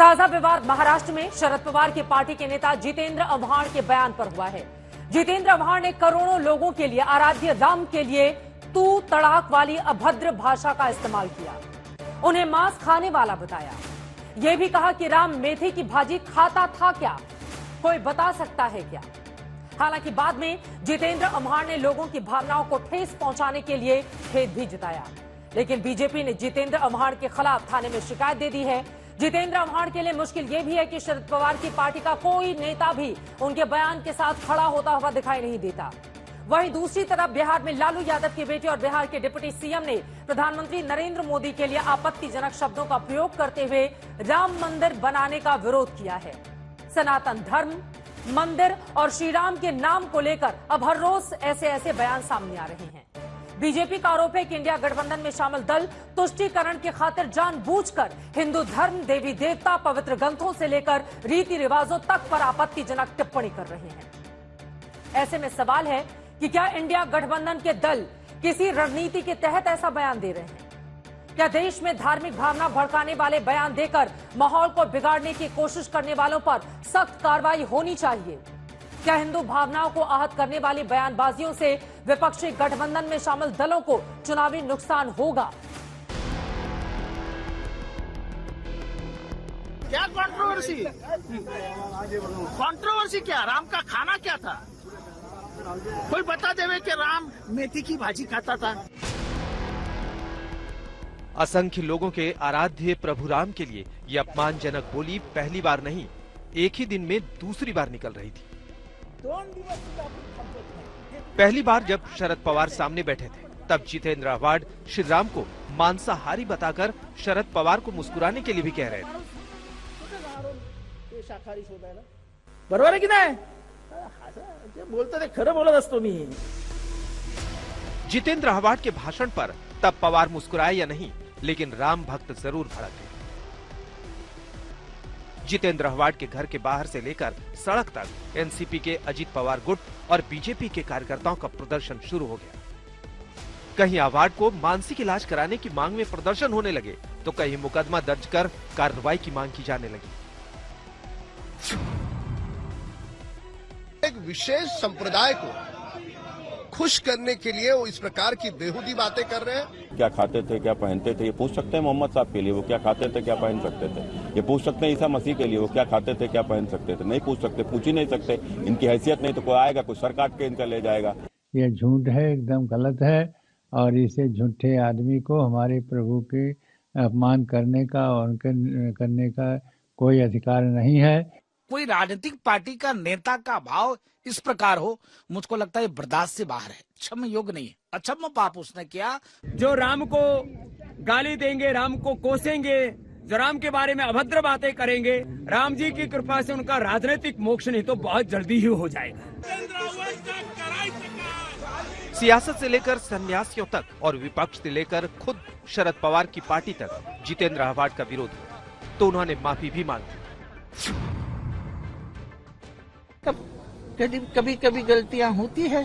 ताजा विवाद महाराष्ट्र में शरद पवार की पार्टी के नेता जितेंद्र आव्हाड के बयान पर हुआ है। जितेंद्र आव्हाड ने करोड़ों लोगों के लिए आराध्य राम के लिए तू तड़ाक वाली अभद्र भाषा का इस्तेमाल किया, उन्हें मांस खाने वाला बताया। यह भी कहा कि राम मेथी की भाजी खाता था क्या, कोई बता सकता है क्या। हालांकि बाद में जितेंद्र आव्हाड ने लोगों की भावनाओं को ठेस पहुंचाने के लिए खेद भी जताया, लेकिन बीजेपी ने जितेंद्र आव्हाड के खिलाफ थाने में शिकायत दे दी है। जितेंद्र आव्हाड के लिए मुश्किल यह भी है कि शरद पवार की पार्टी का कोई नेता भी उनके बयान के साथ खड़ा होता हुआ दिखाई नहीं देता। वहीं दूसरी तरफ बिहार में लालू यादव के बेटे और बिहार के डिप्टी सीएम ने प्रधानमंत्री नरेंद्र मोदी के लिए आपत्तिजनक शब्दों का प्रयोग करते हुए राम मंदिर बनाने का विरोध किया है। सनातन धर्म, मंदिर और श्री राम के नाम को लेकर अब हर रोज ऐसे बयान सामने आ रहे हैं। बीजेपी का आरोप है कि इंडिया गठबंधन में शामिल दल तुष्टीकरण की खातिर जानबूझकर हिंदू धर्म, देवी देवता, पवित्र ग्रंथों से लेकर रीति रिवाजों तक पर आपत्तिजनक टिप्पणी कर रहे हैं। ऐसे में सवाल है कि क्या इंडिया गठबंधन के दल किसी रणनीति के तहत ऐसा बयान दे रहे हैं? क्या देश में धार्मिक भावना भड़काने वाले बयान देकर माहौल को बिगाड़ने की कोशिश करने वालों पर सख्त कार्रवाई होनी चाहिए? क्या हिंदू भावनाओं को आहत करने वाली बयानबाजियों से विपक्षी गठबंधन में शामिल दलों को चुनावी नुकसान होगा? क्या कंट्रोवर्सी? कंट्रोवर्सी क्या? राम का खाना क्या था? कोई बता देवे कि राम मेथी की भाजी खाता था। असंख्य लोगों के आराध्य प्रभु राम के लिए ये अपमानजनक बोली पहली बार नहीं, एक ही दिन में दूसरी बार निकल रही थी। पहली बार जब शरद पवार सामने बैठे थे, तब जितेंद्र आव्हाड श्री राम को मांसाहारी बताकर शरद पवार को मुस्कुराने के लिए भी कह रहे थे। बरोबर आहे की नाही? बोलतो ते खरं बोलत असतो मी। जितेंद्र आव्हाड के भाषण पर तब पवार मुस्कुराए या नहीं, लेकिन राम भक्त जरूर भड़के। जितेंद्र आव्हाड के घर के बाहर से लेकर सड़क तक एनसीपी के अजित पवार गुट और बीजेपी के कार्यकर्ताओं का प्रदर्शन शुरू हो गया। कहीं आव्हाड को मानसिक इलाज कराने की मांग में प्रदर्शन होने लगे, तो कहीं मुकदमा दर्ज कर कार्रवाई की मांग की जाने लगी। एक विशेष संप्रदाय को खुश करने के लिए वो इस प्रकार की बेहुदी बातें कर रहे हैं। क्या खाते थे, क्या पहनते थे, ये पूछ सकते हैं मोहम्मद साहब के लिए वो क्या खाते थे, क्या पहन सकते थे। ये पूछ सकते हैं ईसा मसीह के लिए वो क्या खाते थे, क्या पहन सकते थे। नहीं पूछ सकते, पूछ ही नहीं सकते। इनकी हैसियत नहीं तो कोई आएगा, कोई सर काट के इनका ले जाएगा। ये झूठ है, एकदम गलत है, और इसे झूठे आदमी को हमारे प्रभु के अपमान करने का और करने का कोई अधिकार नहीं है। कोई राजनीतिक पार्टी का नेता का भाव इस प्रकार हो, मुझको लगता है बर्दाश्त से बाहर है, क्षम्य योग्य नहीं है। अक्षम्य पाप उसने किया। जो राम को गाली देंगे, राम को कोसेंगे, जो राम के बारे में अभद्र बातें करेंगे, राम जी की कृपा से उनका राजनीतिक मोक्ष नहीं तो बहुत जल्दी ही हो जाएगा। सियासत से लेकर सन्यासियों तक और विपक्ष से लेकर खुद शरद पवार की पार्टी तक जितेंद्र आव्हाड का विरोध हुआ, तो उन्होंने माफी भी मांगी। कभी कभी गलतियां होती है,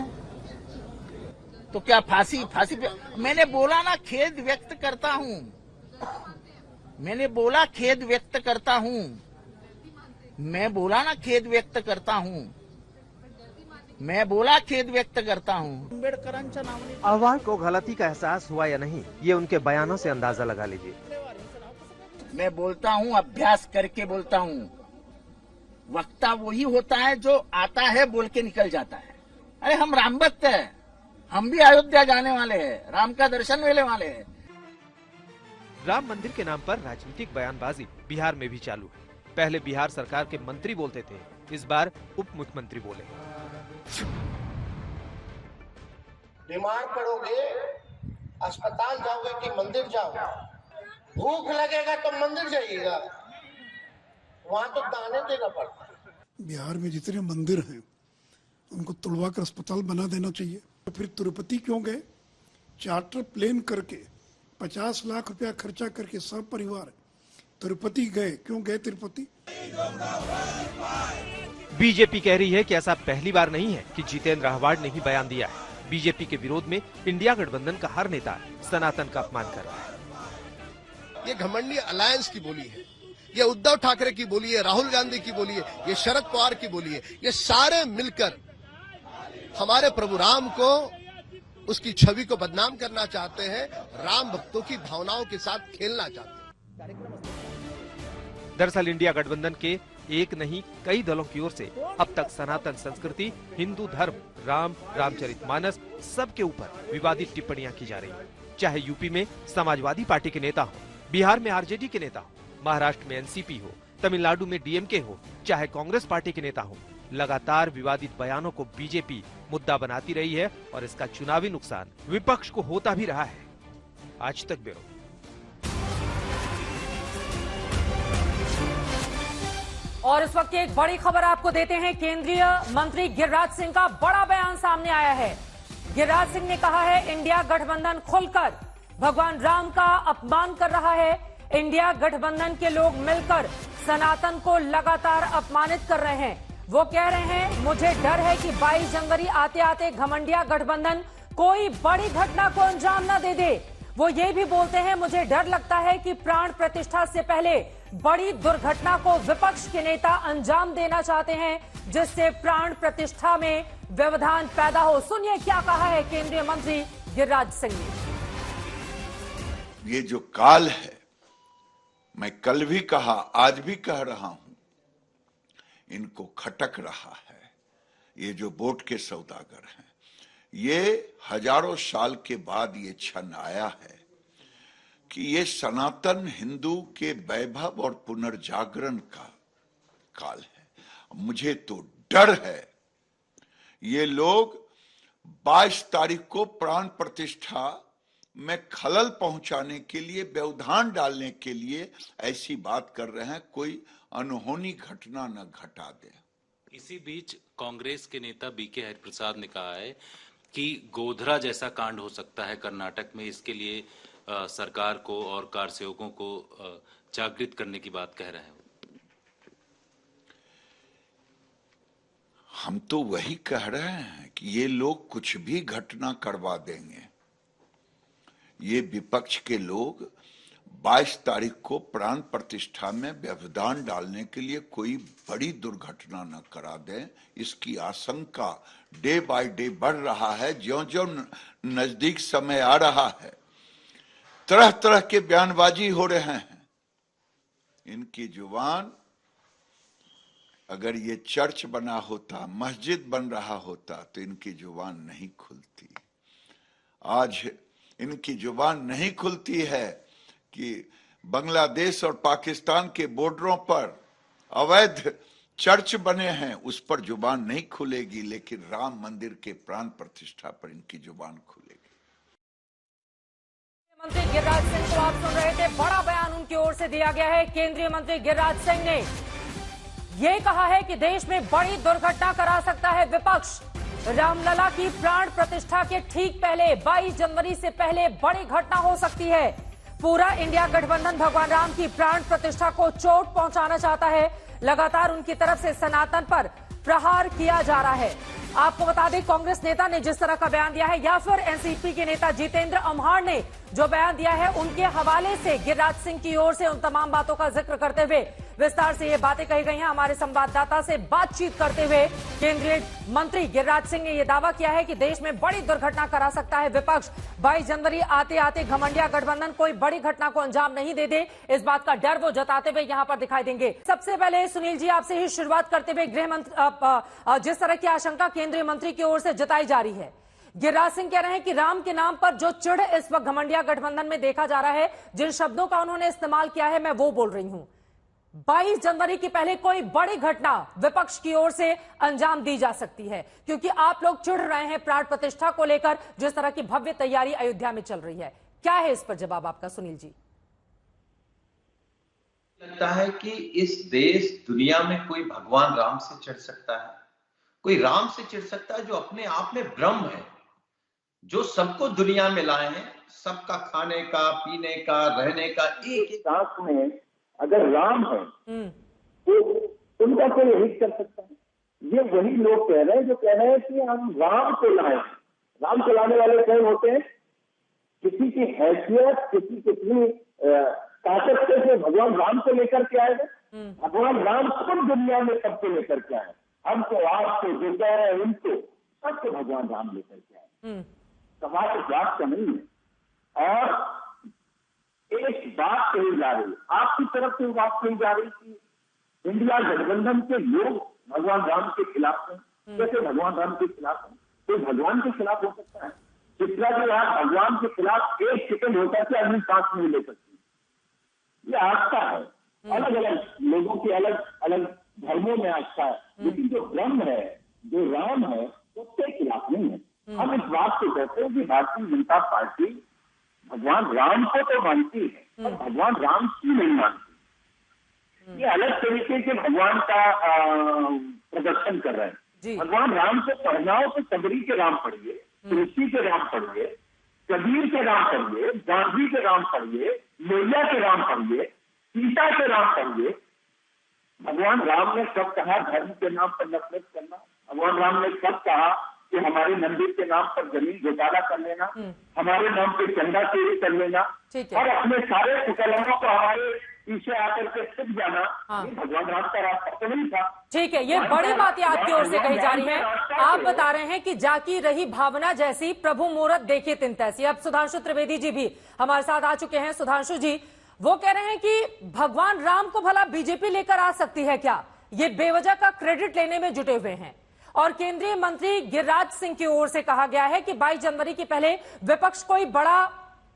तो क्या फांसी पे? मैंने बोला ना, खेद व्यक्त करता हूँ। मैंने बोला खेद व्यक्त करता हूँ। मैं बोला ना खेद व्यक्त करता हूँ। मैं बोला खेद व्यक्त करता हूँ। आंबेडकरांच्या नावाने आव्हाड को गलती का एहसास हुआ या नहीं, ये उनके बयानों से अंदाजा लगा लीजिए। मैं बोलता हूँ, अभ्यास करके बोलता हूँ। वक्ता वही होता है जो आता है बोल के निकल जाता है। अरे हम राम भक्त हैं, हम भी अयोध्या जाने वाले हैं, राम का दर्शन लेने वाले हैं। राम मंदिर के नाम पर राजनीतिक बयानबाजी बिहार में भी चालू है। पहले बिहार सरकार के मंत्री बोलते थे, इस बार उप मुख्यमंत्री बोले। बीमार पड़ोगे, अस्पताल जाओगे कि मंदिर जाओगे? भूख लगेगा तो मंदिर जाइएगा, वहाँ तो दाने देना पड़ता है। बिहार में जितने मंदिर हैं उनको तुड़वा कर अस्पताल बना देना चाहिए। तो फिर तिरुपति क्यों गए? चार्टर प्लेन करके 50 लाख रुपया खर्चा करके सब परिवार तिरुपति गए। क्यों गए तिरुपति? बीजेपी कह रही है कि ऐसा पहली बार नहीं है कि जितेंद्र आव्हाड ने ही बयान दिया है। बीजेपी के विरोध में इंडिया गठबंधन का हर नेता सनातन का अपमान कर रहा है। ये घमंडी अलायंस की बोली है, ये उद्धव ठाकरे की बोली है, राहुल गांधी की बोली है, ये शरद पवार की बोली है, ये सारे मिलकर हमारे प्रभु राम को, उसकी छवि को बदनाम करना चाहते हैं, राम भक्तों की भावनाओं के साथ खेलना चाहते हैं। दरअसल इंडिया गठबंधन के एक नहीं कई दलों की ओर से अब तक सनातन संस्कृति, हिंदू धर्म, रामचरितमानस सबके ऊपर विवादित टिप्पणियां की जा रही हैं। चाहे यूपी में समाजवादी पार्टी के नेता हो, बिहार में आरजेडी के नेता हो, महाराष्ट्र में एनसीपी हो, तमिलनाडु में डीएमके हो, चाहे कांग्रेस पार्टी के नेता हो, लगातार विवादित बयानों को बीजेपी मुद्दा बनाती रही है और इसका चुनावी नुकसान विपक्ष को होता भी रहा है। आज तक ब्यूरो। और इस वक्त की एक बड़ी खबर आपको देते हैं। केंद्रीय मंत्री गिरिराज सिंह का बड़ा बयान सामने आया है। गिरिराज सिंह ने कहा है इंडिया गठबंधन खुलकर भगवान राम का अपमान कर रहा है। इंडिया गठबंधन के लोग मिलकर सनातन को लगातार अपमानित कर रहे हैं। वो कह रहे हैं मुझे डर है कि 22 जनवरी आते आते घमंडिया गठबंधन कोई बड़ी घटना को अंजाम न दे दे। वो ये भी बोलते हैं मुझे डर लगता है कि प्राण प्रतिष्ठा से पहले बड़ी दुर्घटना को विपक्ष के नेता अंजाम देना चाहते हैं, जिससे प्राण प्रतिष्ठा में व्यवधान पैदा हो। सुनिए क्या कहा है केंद्रीय मंत्री गिरिराज सिंह ने। ये जो काल है, मैं कल भी कहा, आज भी कह रहा हूं, इनको खटक रहा है। ये जो वोट के सौदागर हैं, ये हजारों साल के बाद ये क्षण आया है कि ये सनातन हिंदू के वैभव और पुनर्जागरण का काल है। मुझे तो डर है ये लोग 22 तारीख को प्राण प्रतिष्ठा में खलल पहुंचाने के लिए, व्यवधान डालने के लिए ऐसी बात कर रहे हैं, कोई अनहोनी घटना न घटा दे। इसी बीच कांग्रेस के नेता बीके हरिप्रसाद ने कहा है कि गोधरा जैसा कांड हो सकता है कर्नाटक में, इसके लिए सरकार को और कारसेवकों को जागृत करने की बात कह रहे हैं। हम तो वही कह रहे हैं कि ये लोग कुछ भी घटना करवा देंगे। ये विपक्ष के लोग 22 तारीख को प्राण प्रतिष्ठा में व्यवधान डालने के लिए कोई बड़ी दुर्घटना न करा दें, इसकी आशंका डे बाय डे बढ़ रहा है। ज्यों-ज्यों नजदीक समय आ रहा है, तरह तरह के बयानबाजी हो रहे हैं। इनकी जुबान, अगर ये चर्च बना होता, मस्जिद बन रहा होता, तो इनकी जुबान नहीं खुलती। आज इनकी जुबान नहीं खुलती है कि बांग्लादेश और पाकिस्तान के बॉर्डरों पर अवैध चर्च बने हैं, उस पर जुबान नहीं खुलेगी, लेकिन राम मंदिर के प्राण प्रतिष्ठा पर इनकी जुबान खुलेगी। मंत्री गिरिराज सिंह को आप सुन रहे थे। बड़ा बयान उनकी ओर से दिया गया है। केंद्रीय मंत्री गिरिराज सिंह ने यह कहा है कि देश में बड़ी दुर्घटना करा सकता है विपक्ष। रामलला की प्राण प्रतिष्ठा के ठीक पहले 22 जनवरी से पहले बड़ी घटना हो सकती है। पूरा इंडिया गठबंधन भगवान राम की प्राण प्रतिष्ठा को चोट पहुंचाना चाहता है। लगातार उनकी तरफ से सनातन पर प्रहार किया जा रहा है। आपको बता दें, कांग्रेस नेता ने जिस तरह का बयान दिया है, या फिर एनसीपी के नेता जितेंद्र अम्हाड़ ने जो बयान दिया है, उनके हवाले से गिरिराज सिंह की ओर से उन तमाम बातों का जिक्र करते हुए विस्तार से ये बातें कही गई हैं। हमारे संवाददाता से बातचीत करते हुए केंद्रीय मंत्री गिरिराज सिंह ने यह दावा किया है कि देश में बड़ी दुर्घटना करा सकता है विपक्ष। 22 जनवरी आते आते घमंडिया गठबंधन कोई बड़ी घटना को अंजाम नहीं दे दे, इस बात का डर वो जताते हुए यहां पर दिखाई देंगे। सबसे पहले सुनील जी, आपसे ही शुरुआत करते हुए, गृह मंत्री जिस तरह की आशंका केंद्रीय मंत्री की ओर से जताई जा रही है, गिरिराज सिंह कह रहे हैं कि राम के नाम पर जो चिढ़ इस वक्त घमंडिया गठबंधन में देखा जा रहा है, जिन शब्दों का उन्होंने इस्तेमाल किया है, मैं वो बोल रही हूं। 22 जनवरी के पहले कोई बड़ी घटना विपक्ष की ओर से अंजाम दी जा सकती है, क्योंकि आप लोग चिढ़ रहे हैं प्राण प्रतिष्ठा को लेकर, जिस तरह की भव्य तैयारी अयोध्या में चल रही है। क्या है इस पर जवाब आपका सुनील जी? लगता है कि इस देश दुनिया में कोई भगवान राम से चिढ़ सकता है, कोई राम से चिढ़ सकता है जो अपने आप में ब्रह्म है, जो सबको दुनिया में लाए हैं, सबका खाने का, पीने का, रहने का, एक एक सांस में अगर राम है तो उनका कोई हित कर सकता है। ये वही लोग कह रहे हैं जो कह रहे हैं कि हम राम को लाए। राम को लाने वाले कौन होते हैं? किसी की हैसियत, किसी कितनी ताकत से भगवान राम को लेकर के आएगा। भगवान राम खुद दुनिया में सबको लेकर के आए, हमको, आपको, जो कह रहे हैं उनको, सबको भगवान राम लेकर के आए। सवाल इस बात का नहीं है। और एक बात कही जा रही है, आपकी तरफ से बात कही जा रही कि इंडिया गठबंधन के लोग भगवान राम के खिलाफ हैं। कैसे भगवान राम के खिलाफ हैं? कोई भगवान के खिलाफ हो सकता है? जितना कि आप भगवान के खिलाफ एक सेकंड होता है अगली सांस नहीं ले सकती। ये आस्था है, अलग अलग लोगों की अलग अलग धर्मों में आस्था है, लेकिन जो ब्रह्म है, जो राम है, उसके खिलाफ नहीं है। हम इस बात को कहते हैं कि भारतीय जनता पार्टी भगवान राम को तो मानती है, पर भगवान राम की नहीं मानती। ये अलग तरीके के भगवान का प्रदर्शन कर रहे हैं। भगवान राम को पढ़ना हो तो सबरी के राम पढ़िए, तुलसी के राम पढ़िए, कबीर के राम पढ़िए, गांधी के राम पढ़िए, लोहिया के राम पढ़िए, सीता के राम पढ़िए। भगवान राम ने कब कहा धर्म के नाम पर नफरत करना? भगवान राम ने कब कहा कि हमारे मंदिर के नाम पर जमीन घोटाला कर लेना, हमारे नाम पे चंदा चोरी कर लेना और अपने सारे कुकर्मों को हमारे पीछे आकर के छिप जाना? ये भगवान राम का रास्ता तो नहीं था। ठीक है, ये बड़ी बात आपकी ओर से कही जा रही है। आप बता रहे हैं कि जाकी रही भावना जैसी, प्रभु मूरत देखे तिन तैसी। अब सुधांशु त्रिवेदी जी भी हमारे साथ आ चुके हैं। सुधांशु जी, वो कह रहे हैं कि भगवान राम को भला बीजेपी लेकर आ सकती है क्या? ये बेवजह का क्रेडिट लेने में जुटे हुए हैं। और केंद्रीय मंत्री गिरिराज सिंह की ओर से कहा गया है कि 22 जनवरी के पहले विपक्ष कोई बड़ा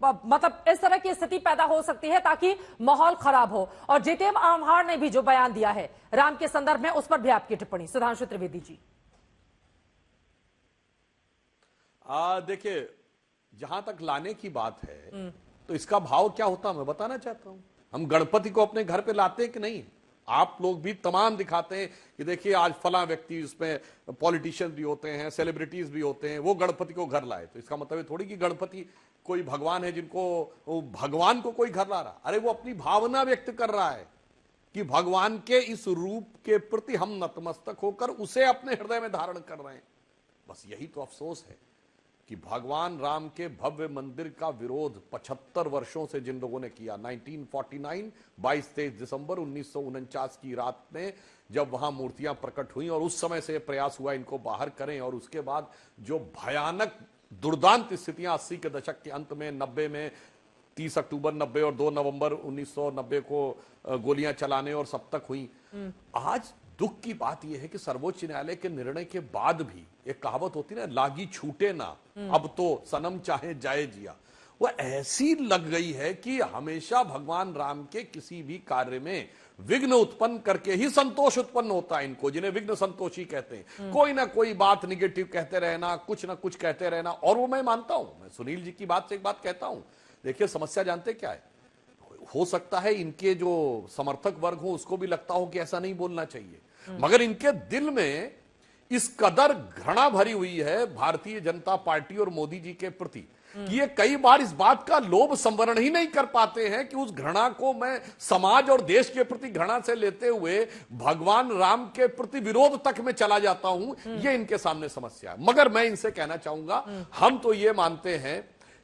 मतलब इस तरह की स्थिति पैदा हो सकती है ताकि माहौल खराब हो। और जितेंद्र आव्हाड ने भी जो बयान दिया है राम के संदर्भ में, उस पर भी आपकी टिप्पणी सुधांशु त्रिवेदी जी। देखिए, जहां तक लाने की बात है तो इसका भाव क्या होता मैं बताना चाहता हूं। हम गणपति को अपने घर पे लाते हैं कि नहीं? आप लोग भी तमाम दिखाते हैं कि देखिए आज फला व्यक्ति, उसमें पॉलिटिशियन भी होते हैं, सेलिब्रिटीज भी होते हैं, वो गणपति को घर लाए। तो इसका मतलब थोड़ी कि गणपति कोई भगवान है जिनको भगवान को कोई घर ला रहा। अरे वो अपनी भावना व्यक्त कर रहा है कि भगवान के इस रूप के प्रति हम नतमस्तक होकर उसे अपने हृदय में धारण कर रहे हैं। बस यही तो अफसोस है कि भगवान राम के भव्य मंदिर का विरोध 75 वर्षों से जिन लोगों ने किया, 1949 22-23 दिसंबर 1949 की रात में जब वहां मूर्तियां प्रकट हुई और उस समय से प्रयास हुआ इनको बाहर करें, और उसके बाद जो भयानक दुर्दांत स्थितियां 80 के दशक के अंत में, 90 में 30 अक्टूबर 90 और 2 नवंबर 1990 को गोलियां चलाने और सब तक हुई। आज दुख की बात यह है कि सर्वोच्च न्यायालय के निर्णय के बाद भी एक कहावत होती है ना, लागी छूटे ना, अब तो सनम चाहे जाए जिया, वो ऐसी लग गई है कि हमेशा भगवान राम के किसी भी कार्य में विघ्न उत्पन्न करके ही संतोष उत्पन्न होता है इनको, जिन्हें विघ्न संतोषी कहते हैं। कोई ना कोई बात निगेटिव कहते रहना, कुछ ना कुछ कहते रहना। और वो मैं मानता हूं, मैं सुनील जी की बात से एक बात कहता हूं, देखिए समस्या जानते क्या है, हो सकता है इनके जो समर्थक वर्ग हो उसको भी लगता हो कि ऐसा नहीं बोलना चाहिए, मगर इनके दिल में इस कदर घृणा भरी हुई है भारतीय जनता पार्टी और मोदी जी के प्रति कि ये कई बार इस बात का लोभ संवरण ही नहीं कर पाते हैं कि उस घृणा को मैं समाज और देश के प्रति घृणा से लेते हुए भगवान राम के प्रति विरोध तक में चला जाता हूं। ये इनके सामने समस्या है। मगर मैं इनसे कहना चाहूंगा, हम तो ये मानते हैं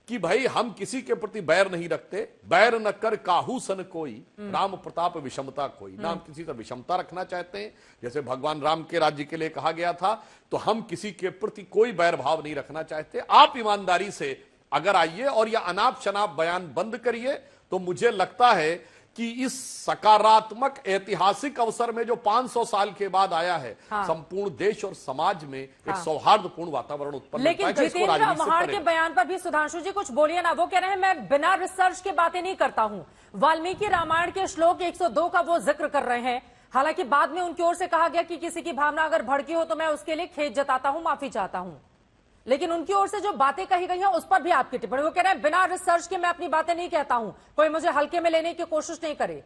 कि भाई हम किसी के प्रति बैर नहीं रखते, बैर न कर काहू सन कोई, राम प्रताप विषमता कोई। ना हम किसी से विषमता रखना चाहते हैं, जैसे भगवान राम के राज्य के लिए कहा गया था, तो हम किसी के प्रति कोई बैर भाव नहीं रखना चाहते। आप ईमानदारी से अगर आइए और यह अनाप शनाप बयान बंद करिए, तो मुझे लगता है कि इस सकारात्मक ऐतिहासिक अवसर में जो 500 साल के बाद आया है, संपूर्ण देश और समाज में एक सौहार्दपूर्ण वातावरण उत्पन्न होता है। लेकिन जितेंद्र आव्हाड के बयान पर भी सुधांशु जी कुछ बोलिए ना। वो कह रहे हैं मैं बिना रिसर्च के बातें नहीं करता हूं, वाल्मीकि रामायण के श्लोक 102 का वो जिक्र कर रहे हैं। हालांकि बाद में उनकी ओर से कहा गया कि किसी की भावना अगर भड़की हो तो मैं उसके लिए खेद जताता हूं, माफी चाहता हूं। लेकिन उनकी ओर से जो बातें कही गई हैं उस पर भी आपकी टिप्पणी। वो कह रहे हैं बिना रिसर्च के मैं अपनी बातें नहीं कहता हूं, कोई मुझे हल्के में लेने की कोशिश नहीं करे।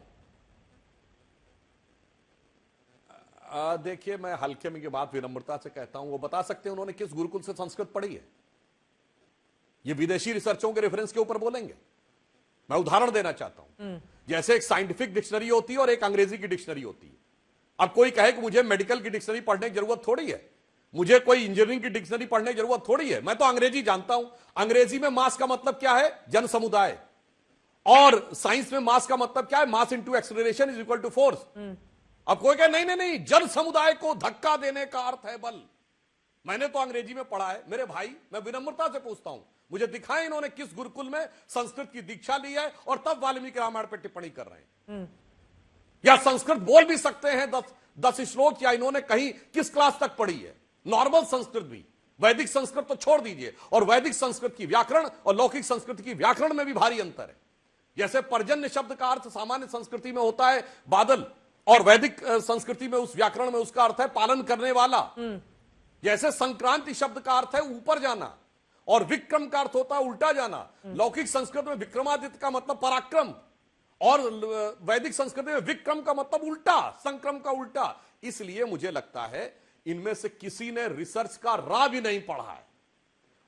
देखिए, मैं हल्के में की बात विनम्रता से कहता हूं, वो बता सकते हैं उन्होंने किस गुरुकुल से संस्कृत पढ़ी है। ये विदेशी रिसर्चों के रेफरेंस के ऊपर बोलेंगे। मैं उदाहरण देना चाहता हूं, जैसे एक साइंटिफिक डिक्शनरी होती है और एक अंग्रेजी की डिक्शनरी होती है। अब कोई कहे कि मुझे मेडिकल की डिक्शनरी पढ़ने की जरूरत थोड़ी है, मुझे कोई इंजीनियरिंग की डिक्शनरी पढ़ने की जरूरत थोड़ी है, मैं तो अंग्रेजी जानता हूं। अंग्रेजी में मास का मतलब क्या है? जन समुदाय। और साइंस में मास का मतलब क्या है? Mass into acceleration is equal to force. अब कोई कहे नहीं नहीं नहीं, जन समुदाय को धक्का देने का अर्थ है बल। मैंने तो अंग्रेजी में पढ़ा है मेरे भाई, मैं विनम्रता से पूछता हूं, मुझे दिखाएं इन्होंने किस गुरुकुल में संस्कृत की दीक्षा ली है और तब वाल्मीकि रामायण पर टिप्पणी कर रहे हैं। या संस्कृत बोल भी सकते हैं 10 श्लोक, या इन्होंने कहीं किस क्लास तक पढ़ी है? नॉर्मल संस्कृत भी, वैदिक संस्कृत तो छोड़ दीजिए, और वैदिक संस्कृत की व्याकरण और लौकिक संस्कृत की व्याकरण में भी भारी अंतर है। जैसे पर्जन्य शब्द का अर्थ सामान्य संस्कृति में होता है बादल, और वैदिक संस्कृति में उस व्याकरण में उसका अर्थ है पालन करने वाला। जैसे संक्रांति शब्द का अर्थ है ऊपर जाना, और विक्रम का अर्थ होता है उल्टा जाना। लौकिक संस्कृत में विक्रमादित्य का मतलब पराक्रम, और वैदिक संस्कृति में विक्रम का मतलब उल्टा, संक्रम का उल्टा। इसलिए मुझे लगता है इनमें से किसी ने रिसर्च का राह भी नहीं पढ़ा है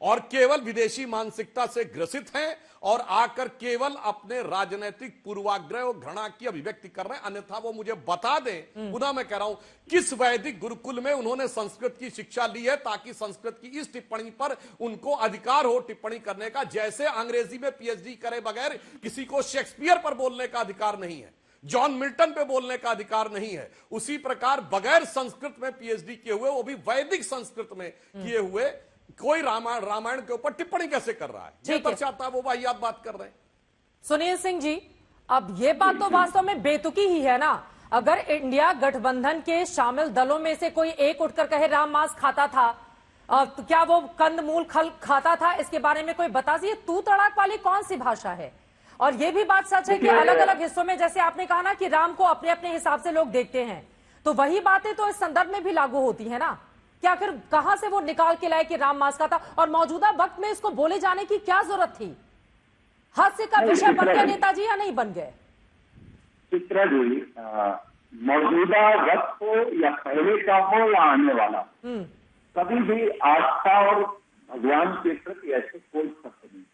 और केवल विदेशी मानसिकता से ग्रसित हैं और आकर केवल अपने राजनीतिक पूर्वाग्रह और घृणा की अभिव्यक्ति कर रहे हैं। अन्यथा वो मुझे बता दें, पुनः मैं कह रहा हूं, किस वैदिक गुरुकुल में उन्होंने संस्कृत की शिक्षा ली है ताकि संस्कृत की इस टिप्पणी पर उनको अधिकार हो टिप्पणी करने का। जैसे अंग्रेजी में पीएचडी करे बगैर किसी को शेक्सपियर पर बोलने का अधिकार नहीं है, जॉन मिल्टन पे बोलने का अधिकार नहीं है, उसी प्रकार बगैर संस्कृत में पीएचडी किए हुए, वो भी वैदिक संस्कृत में किए हुए, कोई रामायण के ऊपर टिप्पणी कैसे कर रहा है? ये दर्शाता है वो वाहियात बात कर रहे हैं। सुनील सिंह जी, अब ये बात तो वास्तव में बेतुकी ही है ना। अगर इंडिया गठबंधन के शामिल दलों में से कोई एक उठकर कहे राम मांस खाता था, तो क्या वो कंद मूल खल खाता था, इसके बारे में कोई बता दीजिए। तू तड़ाक वाली कौन सी भाषा है? और ये भी बात सच है कि अलग अलग हिस्सों में, जैसे आपने कहा ना कि राम को अपने अपने हिसाब से लोग देखते हैं, तो वही बातें तो इस संदर्भ में भी लागू होती है ना। क्या फिर कहां से वो निकाल के लाए कि राम मांस खाता? और मौजूदा वक्त में इसको बोले जाने की क्या जरूरत थी? हादसे का विषय बन गए नेताजी या नहीं बन गए? चित्रा जी, मौजूदा वक्त हो या पहले का हो या आने वाला, कभी भी आस्था और भगवान के प्रति ऐसे कोई शब्द नहीं।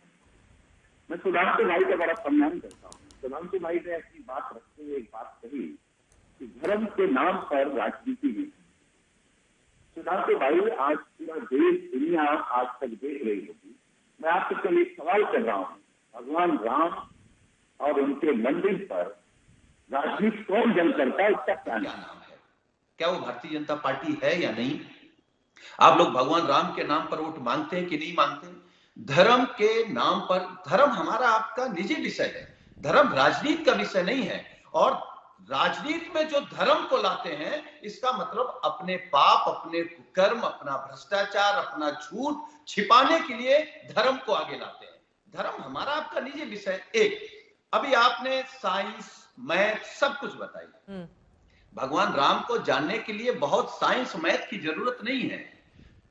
मैं सुधांशु भाई का बड़ा सम्मान करता हूँ। सुधांशु भाई ने ऐसी बात रखते हुए एक बात कही कि धर्म के नाम पर राजनीति नहीं। सुधांशु भाई, आज पूरा देश दुनिया आज तक देख रही होगी। मैं आपसे कल एक सवाल कर रहा हूँ, भगवान राम और उनके मंदिर पर राजनीति कौन जंग करता है, इसका क्या नाम है? क्या वो भारतीय जनता पार्टी है या नहीं? आप लोग भगवान राम के नाम पर वोट मांगते हैं कि नहीं मांगते? धर्म के नाम पर, धर्म हमारा आपका निजी विषय है, धर्म राजनीति का विषय नहीं है। और राजनीति में जो धर्म को लाते हैं, इसका मतलब अपने पाप, अपने कुकर्म, अपना भ्रष्टाचार, अपना झूठ छिपाने के लिए धर्म को आगे लाते हैं। धर्म हमारा आपका निजी विषय। एक, अभी आपने साइंस, मैथ सब कुछ बताई। भगवान राम को जानने के लिए बहुत साइंस मैथ की जरूरत नहीं है।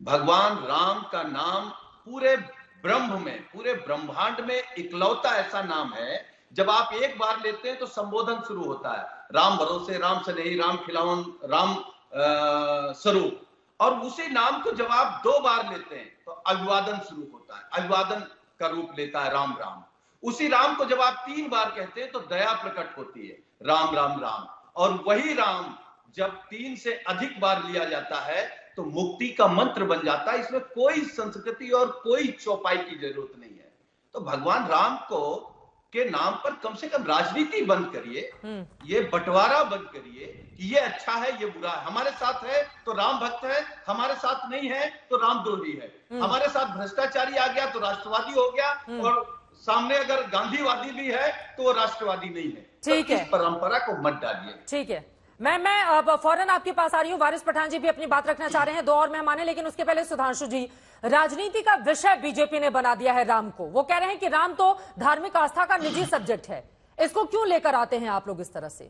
भगवान राम का नाम पूरे ब्रह्म में, पूरे ब्रह्मांड में इकलौता ऐसा नाम है, जब आप एक बार लेते हैं तो संबोधन शुरू होता है, राम भरोसे, राम स्नेही, राम खिलावन, राम स्वरूप। और उसी नाम को जब आप 2 बार लेते हैं तो अभिवादन शुरू होता है, अभिवादन का रूप लेता है राम राम। उसी राम को जब आप 3 बार कहते हैं तो दया प्रकट होती है, राम राम राम। और वही राम जब 3 से अधिक बार लिया जाता है तो मुक्ति का मंत्र बन जाता है। इसमें कोई संस्कृति और कोई चौपाई की जरूरत नहीं है। तो भगवान राम को के नाम पर कम से कम राजनीति बंद करिए, ये बंटवारा बंद करिए कि ये अच्छा है, ये बुरा है। हमारे साथ है तो राम भक्त है, हमारे साथ नहीं है तो रामद्रोही है। हमारे साथ भ्रष्टाचारी आ गया तो राष्ट्रवादी हो गया, और सामने अगर गांधीवादी भी है तो वो राष्ट्रवादी नहीं है। ठीक है, इस परंपरा को मत डालिए। ठीक है, मैं अब फौरन आपके पास आ रही हूँ। वारिस पठान जी भी अपनी बात रखना चाह रहे हैं, 2 और मेहमान हैं, लेकिन उसके पहले सुधांशु जी, राजनीति का विषय बीजेपी ने बना दिया है राम को। वो कह रहे हैं कि राम तो धार्मिक आस्था का निजी सब्जेक्ट है, इसको क्यों लेकर आते हैं आप लोग इस तरह से?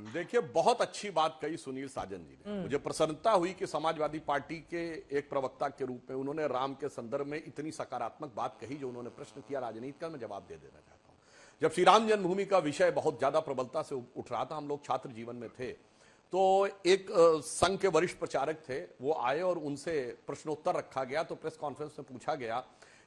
देखिए, बहुत अच्छी बात कही सुनील साजन जी ने। मुझे प्रसन्नता हुई कि समाजवादी पार्टी के एक प्रवक्ता के रूप में उन्होंने राम के संदर्भ में इतनी सकारात्मक बात कही। जो उन्होंने प्रश्न किया राजनीति का, मैं जवाब दे देना चाहता हूं। जब श्री राम जन्मभूमि का विषय बहुत ज्यादा प्रबलता से उठ रहा था, हम लोग छात्र जीवन में थे, तो एक संघ के वरिष्ठ प्रचारक थे, वो आए और उनसे प्रश्नोत्तर रखा गया। तो प्रेस कॉन्फ्रेंस में पूछा गया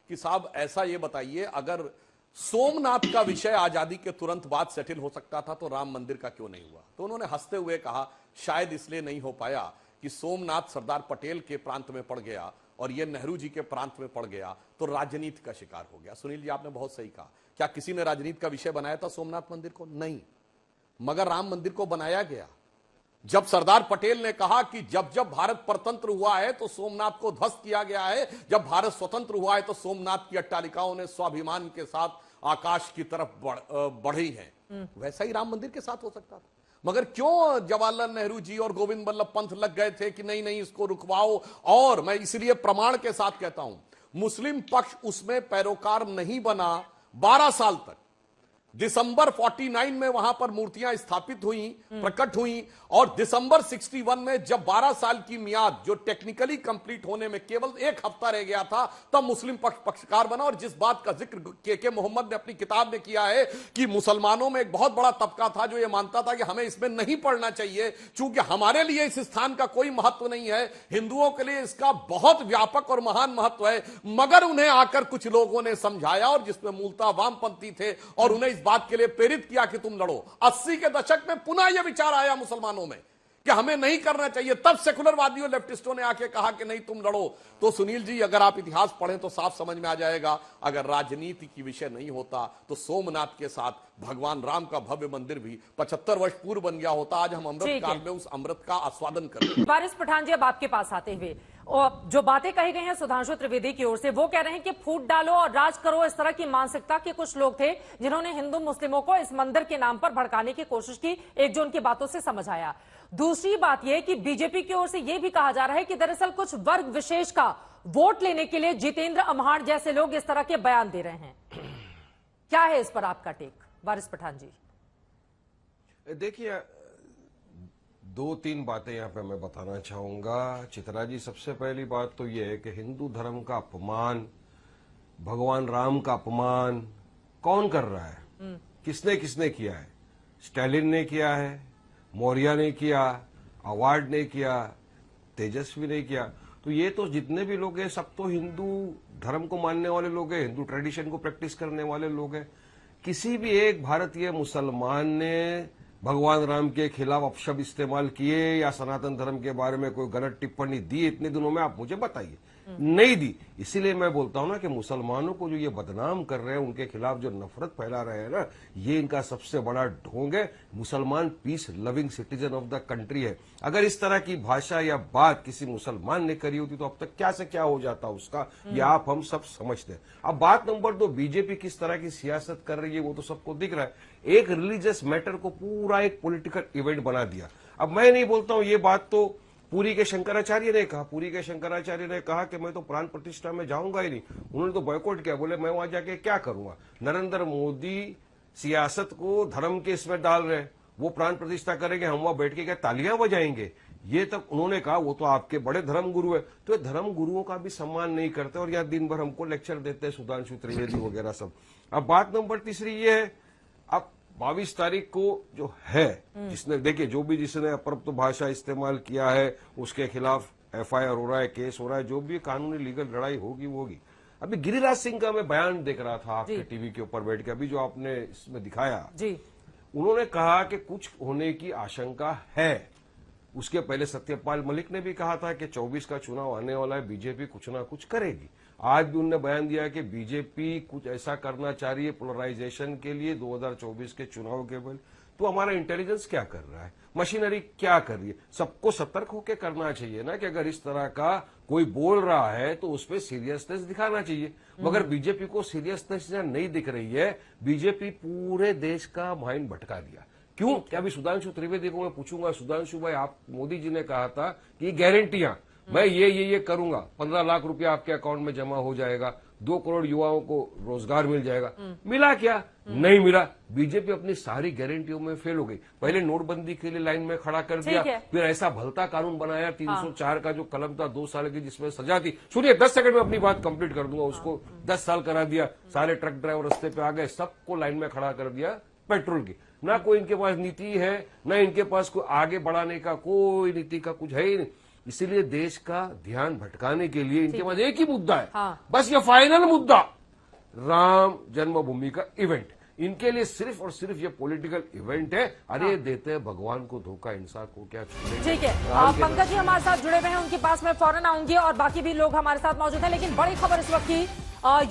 कि साहब ऐसा ये बताइए, अगर सोमनाथ का विषय आजादी के तुरंत बाद सेटल हो सकता था तो राम मंदिर का क्यों नहीं हुआ? तो उन्होंने हंसते हुए कहा, शायद इसलिए नहीं हो पाया कि सोमनाथ सरदार पटेल के प्रांत में पड़ गया और ये नेहरू जी के प्रांत में पड़ गया तो राजनीति का शिकार हो गया। सुनील जी, आपने बहुत सही कहा। क्या किसी ने राजनीति का विषय बनाया था सोमनाथ मंदिर को? नहीं, मगर राम मंदिर को बनाया गया। जब सरदार पटेल ने कहा कि जब जब भारत परतंत्र हुआ है तो सोमनाथ को ध्वस्त किया गया है, जब भारत स्वतंत्र हुआ है तो सोमनाथ की अट्टालिकाओं ने स्वाभिमान के साथ आकाश की तरफ बढ़ी है, वैसा ही राम मंदिर के साथ हो सकता था। मगर क्यों जवाहरलाल नेहरू जी और गोविंद बल्लभ पंत लग गए थे कि नहीं नहीं इसको रुकवाओ। और मैं इसलिए प्रमाण के साथ कहता हूं, मुस्लिम पक्ष उसमें पैरोकार नहीं बना 12 साल तक। दिसंबर 49 में वहां पर मूर्तियां स्थापित हुई, प्रकट हुई, और दिसंबर 61 में जब 12 साल की मियाद जो टेक्निकली कंप्लीट होने में केवल 1 हफ्ता रह गया था, तब मुस्लिम पक्ष पक्षकार बना। और जिस बात का जिक्र के मोहम्मद ने अपनी किताब में किया है कि मुसलमानों में एक बहुत बड़ा तबका था जो यह मानता था कि हमें इसमें नहीं पढ़ना चाहिए क्योंकि हमारे लिए इस स्थान का कोई महत्व नहीं है, हिंदुओं के लिए इसका बहुत व्यापक और महान महत्व है। मगर उन्हें आकर कुछ लोगों ने समझाया, और जिसमें मूलतः वामपंथी थे, और उन्हें इस बात के लिए प्रेरित किया कि तुम लड़ो। 80 के दशक में पुनः यह विचार आया मुसलमानों में कि हमें नहीं करना चाहिए। तब सेकुलरवादियों, लेफ्टिस्टों ने आके कहा कि नहीं तुम लड़ो। तो सुनील जी, अगर आप इतिहास पढ़ें तो साफ समझ में आ जाएगा, अगर राजनीति की विषय नहीं होता तो सोमनाथ के साथ भगवान राम का भव्य मंदिर भी 75 वर्ष पूर्व बन गया होता। आज हम अमृत काल में उस अमृत का आस्वादन करें। वारिस पठान जी, अब आपके पास आते हुए, और जो बातें कही गई हैं सुधांशु त्रिवेदी की ओर से, वो कह रहे हैं कि फूट डालो और राज करो, इस तरह की मानसिकता के कुछ लोग थे जिन्होंने हिंदू मुस्लिमों को इस मंदिर के नाम पर भड़काने की कोशिश की, एक जो उनकी बातों से समझ आया। दूसरी बात यह कि बीजेपी की ओर से यह भी कहा जा रहा है कि दरअसल कुछ वर्ग विशेष का वोट लेने के लिए जितेंद्र अम्हाड़ जैसे लोग इस तरह के बयान दे रहे हैं। क्या है इस पर आपका टेक, वारिस पठान जी? देखिए, 2-3 बातें यहां पे मैं बताना चाहूंगा। चित्रा जी, सबसे पहली बात तो यह है कि हिंदू धर्म का अपमान, भगवान राम का अपमान कौन कर रहा है? किसने किसने किया है? स्टालिन ने किया है, मौर्य ने किया, अवार्ड ने किया, तेजस्वी ने किया। तो ये तो जितने भी लोग हैं सब तो हिंदू धर्म को मानने वाले लोग हैं, हिंदू ट्रेडिशन को प्रैक्टिस करने वाले लोग हैं। किसी भी एक भारतीय मुसलमान ने भगवान राम के खिलाफ अपशब्द इस्तेमाल किए या सनातन धर्म के बारे में कोई गलत टिप्पणी दी इतने दिनों में? आप मुझे बताइए। नहीं दी। इसीलिए मैं बोलता हूं ना कि मुसलमानों को जो ये बदनाम कर रहे हैं, उनके खिलाफ जो नफरत फैला रहे हैं ना, ये इनका सबसे बड़ा ढोंग है। मुसलमान peace loving citizen of the country है। अगर इस तरह की भाषा या बात किसी मुसलमान ने करी होती तो अब तक क्या से क्या हो जाता उसका, ये आप हम सब समझते हैं। अब बात नंबर 2, बीजेपी किस तरह की सियासत कर रही है वो तो सबको दिख रहा है। एक रिलीजियस मैटर को पूरा एक पॉलिटिकल इवेंट बना दिया। अब मैं नहीं बोलता हूं, ये बात तो पुरी के शंकराचार्य ने कहा। पुरी के शंकराचार्य ने कहा कि मैं तो प्राण प्रतिष्ठा में जाऊंगा ही नहीं। उन्होंने तो बॉयकॉट किया, बोले मैं वहां जाके क्या करूंगा। नरेंद्र मोदी सियासत को धर्म के इसमें डाल रहे, वो प्राण प्रतिष्ठा करेंगे, हम वहां बैठ के क्या तालियां बजाएंगे, ये तक उन्होंने कहा। वो तो आपके बड़े धर्म गुरु है, तो धर्म गुरुओं का भी सम्मान नहीं करते और यहाँ दिन भर हमको लेक्चर देते हैं सुधांशु त्रिवेदी वगैरह सब। अब बात नंबर 3 ये है, अब 22 तारीख को जो है, जिसने देखिए जो भी जिसने अपरप्त भाषा इस्तेमाल किया है उसके खिलाफ FIR हो रहा है, केस हो रहा है, जो भी कानूनी लीगल लड़ाई होगी वो होगी। अभी गिरिराज सिंह का मैं बयान देख रहा था आपके टीवी के ऊपर बैठ के, अभी जो आपने इसमें दिखाया जी। उन्होंने कहा कि कुछ होने की आशंका है। उसके पहले सत्यपाल मलिक ने भी कहा था कि 24 का चुनाव आने वाला है, बीजेपी कुछ ना कुछ करेगी। आज भी उन्होंने बयान दिया कि बीजेपी कुछ ऐसा करना चाह रही है पोलराइजेशन के लिए 2024 के चुनाव के पहले। तो हमारा इंटेलिजेंस क्या कर रहा है, मशीनरी क्या कर रही है? सबको सतर्क होकर करना चाहिए ना कि अगर इस तरह का कोई बोल रहा है तो उस पर सीरियसनेस दिखाना चाहिए। मगर बीजेपी को सीरियसनेस नहीं दिख रही है। बीजेपी पूरे देश का माइंड भटका दिया। क्यों? क्या अभी सुधांशु त्रिवेदी को मैं पूछूंगा, सुधांशु भाई, आप मोदी जी ने कहा था कि गारंटियां मैं ये करूंगा, 15 लाख रुपया आपके अकाउंट में जमा हो जाएगा, 2 करोड़ युवाओं को रोजगार मिल जाएगा। मिला क्या? नहीं मिला। बीजेपी अपनी सारी गारंटियों में फेल हो गई। पहले नोटबंदी के लिए लाइन में खड़ा कर दिया, फिर ऐसा भलता कानून बनाया 304 का जो कलम था 2 साल की, जिसमें सजा थी। सुनिए, 10 सेकंड में अपनी बात कंप्लीट कर दूंगा। उसको 10 साल करा दिया, सारे ट्रक ड्राइवर रास्ते पे आ गए, सबको लाइन में खड़ा कर दिया पेट्रोल की। ना कोई इनके पास नीति है, ना इनके पास कोई आगे बढ़ाने का कोई नीति का कुछ है ही नहीं। इसीलिए देश का ध्यान भटकाने के लिए इनके पास एक ही मुद्दा है, बस ये फाइनल मुद्दा, राम जन्मभूमि का इवेंट। इनके लिए सिर्फ और सिर्फ ये पॉलिटिकल इवेंट है। अरे देते हैं भगवान को धोखा, इंसान को क्या छोड़ेंगे। ठीक है, पंकज जी हमारे साथ जुड़े हुए हैं, उनके पास मैं फौरन आऊंगी और बाकी भी लोग हमारे साथ मौजूद हैं। लेकिन बड़ी खबर इस वक्त की,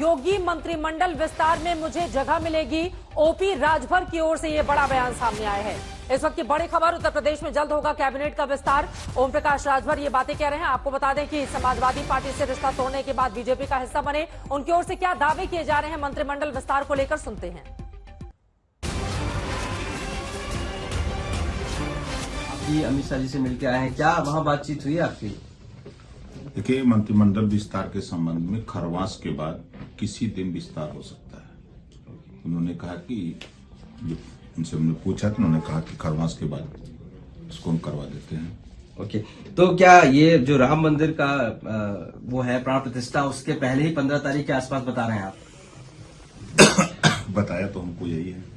योगी मंत्रिमंडल विस्तार में मुझे जगह मिलेगी, ओपी राजभर की ओर से यह बड़ा बयान सामने आया है। इस वक्त की बड़ी खबर, उत्तर प्रदेश में जल्द होगा कैबिनेट का विस्तार। ओम प्रकाश राजभर ये बातें कह रहे हैं। आपको बता दें कि समाजवादी पार्टी से रिश्ता तोड़ने के बाद बीजेपी का हिस्सा बने, उनकी ओर से क्या दावे किए जा रहे हैं मंत्रिमंडल विस्तार को लेकर, सुनते हैं। अमित शाह जी से मिलकर आए हैं, क्या वहां बातचीत हुई आपकी? देखिए, मंत्रिमंडल विस्तार के संबंध में खरवास के बाद किसी दिन विस्तार हो सकता है। उन्होंने कहा कि उनसे हमने पूछा तो उन्होंने कहा कि खरवास के बाद उसको हम करवा देते हैं। ओके, तो क्या ये जो राम मंदिर का वो है प्राण प्रतिष्ठा, उसके पहले ही 15 तारीख के आसपास बता रहे हैं आप? बताया तो हमको यही है।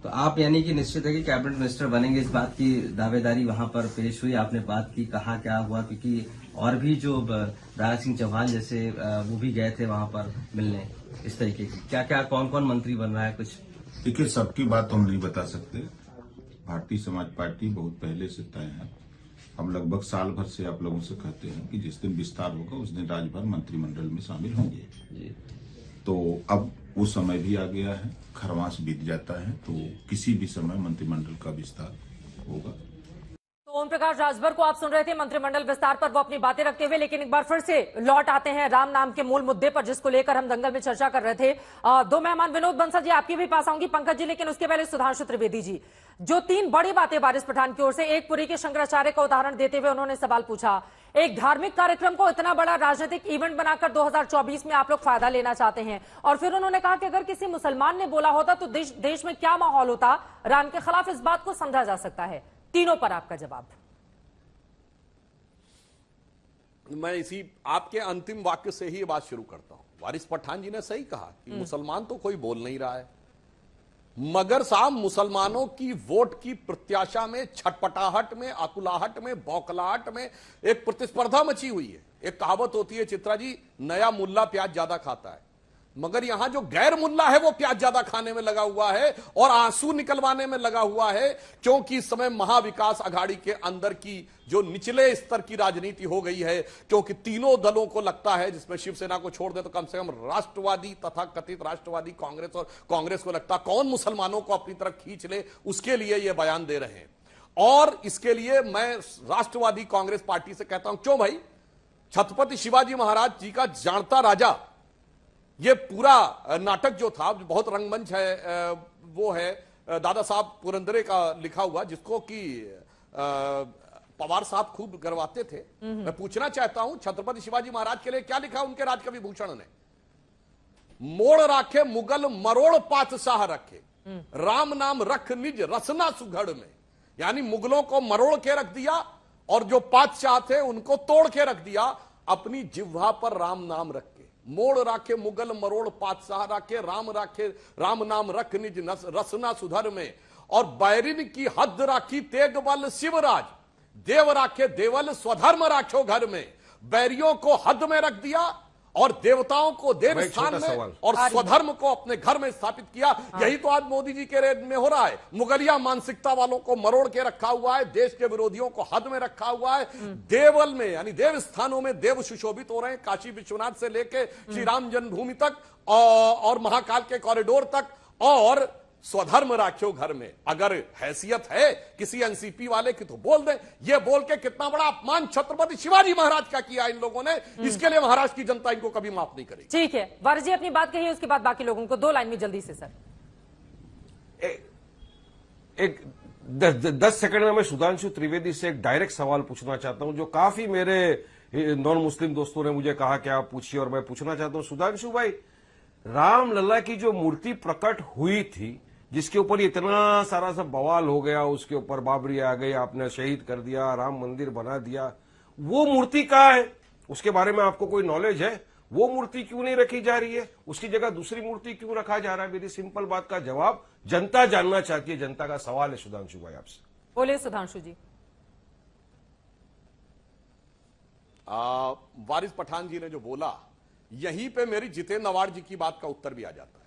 तो आप यानी कि निश्चित है कि कैबिनेट मिनिस्टर बनेंगे, इस बात की दावेदारी वहां पर पेश हुई, आपने बात की, कहा क्या हुआ? क्योंकि और भी जो दारा सिंह चौहान जैसे वो भी गए थे वहां पर मिलने, इस तरीके की क्या क्या कौन कौन मंत्री बन रहा है कुछ? देखिए, सबकी बात हम नहीं बता सकते। भारतीय समाज पार्टी बहुत पहले से तय है। हम लगभग साल भर से आप लोगों से कहते हैं कि जिस दिन विस्तार होगा उस दिन राजभर मंत्रिमंडल में शामिल होंगे। तो अब वो समय भी आ गया है, खरवास बीत जाता है, तो किसी भी समय मंत्रिमंडल का विस्तार होगा। तो ओम प्रकाश राजभर को आप सुन रहे थे मंत्रिमंडल विस्तार पर वो अपनी बातें रखते हुए। लेकिन एक बार फिर से लौट आते हैं राम नाम के मूल मुद्दे पर, जिसको लेकर हम दंगल में चर्चा कर रहे थे। दो मेहमान, विनोद बंसल जी आपके भी पास आऊंगी, पंकज जी, लेकिन उसके पहले सुधांशु त्रिवेदी जी, जो 3 बड़ी बातें वारिस पठान की ओर से, एक पुरी के शंकराचार्य का उदाहरण देते हुए उन्होंने सवाल पूछा, एक धार्मिक कार्यक्रम को इतना बड़ा राजनीतिक इवेंट बनाकर 2024 में आप लोग फायदा लेना चाहते हैं। और फिर उन्होंने कहा कि अगर किसी मुसलमान ने बोला होता तो देश में क्या माहौल होता, राम के खिलाफ इस बात को समझा जा सकता है। तीनों पर आपका जवाब। मैं इसी आपके अंतिम वाक्य से ही ये बात शुरू करता हूं। वारिस पठान जी ने सही कहा कि मुसलमान तो कोई बोल नहीं रहा है, मगर साहब मुसलमानों की वोट की प्रत्याशा में, छटपटाहट में, आकुलाहट में, बौखलाहट में एक प्रतिस्पर्धा मची हुई है। एक कहावत होती है चित्रा जी, नया मुल्ला प्याज ज्यादा खाता है, मगर यहां जो गैर मुल्ला है वो प्याज ज्यादा खाने में लगा हुआ है और आंसू निकलवाने में लगा हुआ है, क्योंकि इस समय महाविकास अघाड़ी के अंदर की जो निचले स्तर की राजनीति हो गई है। क्योंकि तीनों दलों को लगता है, जिसमें शिवसेना को छोड़ दे तो कम से कम राष्ट्रवादी तथा कथित राष्ट्रवादी कांग्रेस और कांग्रेस को लगता कौन मुसलमानों को अपनी तरफ खींच ले, उसके लिए ये बयान दे रहे हैं। और इसके लिए मैं राष्ट्रवादी कांग्रेस पार्टी से कहता हूं, क्यों भाई, छत्रपति शिवाजी महाराज जी का जानता राजा, ये पूरा नाटक जो था, बहुत रंगमंच है, वो है दादा साहब पुरंदरे का लिखा हुआ, जिसको कि पवार साहब खूब करवाते थे। मैं पूछना चाहता हूं, छत्रपति शिवाजी महाराज के लिए क्या लिखा उनके राजकवि भूषण ने? मोड़ राखे मुगल मरोड़ पातशाह रखे, राम नाम रख निज रसना सुघड़ में। यानी मुगलों को मरोड़ के रख दिया और जो पातशाह थे उनको तोड़ के रख दिया, अपनी जिह्वा पर राम नाम रख के। मोड़ राखे मुगल मरोड़ पातशाह राखे, राम नाम रख निज रसना सुधर में। और बैरिन की हद राखी तेग बल शिवराज, देव राखे देवल स्वधर्म राखो घर में। बैरियों को हद में रख दिया और देवताओं को देव स्थान में और स्वधर्म को अपने घर में स्थापित किया। यही तो आज मोदी जी के रेड में हो रहा है। मुगलिया मानसिकता वालों को मरोड़ के रखा हुआ है, देश के विरोधियों को हद में रखा हुआ है। देवल में यानी देव स्थानों में देव सुशोभित हो रहे हैं, काशी विश्वनाथ से लेके श्री राम जन्मभूमि तक और महाकाल के कॉरिडोर तक। और स्वधर्म राख्यो घर में, अगर हैसियत है किसी एनसीपी वाले की तो बोल दें। ये बोल के कितना बड़ा अपमान छत्रपति शिवाजी महाराज का किया इन लोगों ने, इसके लिए महाराष्ट्र की जनता इनको कभी माफ नहीं करेगी। ठीक है, वारिस जी अपनी बात कही, उसके बाद बाकी लोगों को 2 लाइन में जल्दी से सर। एक 10 सेकंड में मैं सुधांशु त्रिवेदी से एक डायरेक्ट सवाल पूछना चाहता हूं, जो काफी मेरे नॉन मुस्लिम दोस्तों ने मुझे कहा कि आप पूछिए, और मैं पूछना चाहता हूं सुधांशु भाई, रामलला की जो मूर्ति प्रकट हुई थी, जिसके ऊपर इतना सारा सब बवाल हो गया, उसके ऊपर बाबरी आ गई, आपने शहीद कर दिया, राम मंदिर बना दिया, वो मूर्ति कहाँ है? उसके बारे में आपको कोई नॉलेज है? वो मूर्ति क्यों नहीं रखी जा रही है? उसकी जगह दूसरी मूर्ति क्यों रखा जा रहा है? मेरी सिंपल बात का जवाब जनता जानना चाहती है, जनता का सवाल है सुधांशु भाई आपसे। बोले सुधांशु जी। वारिस पठान जी ने जो बोला, यहीं पे मेरी जितेंद्र अवार्ड जी की बात का उत्तर भी आ जाता है।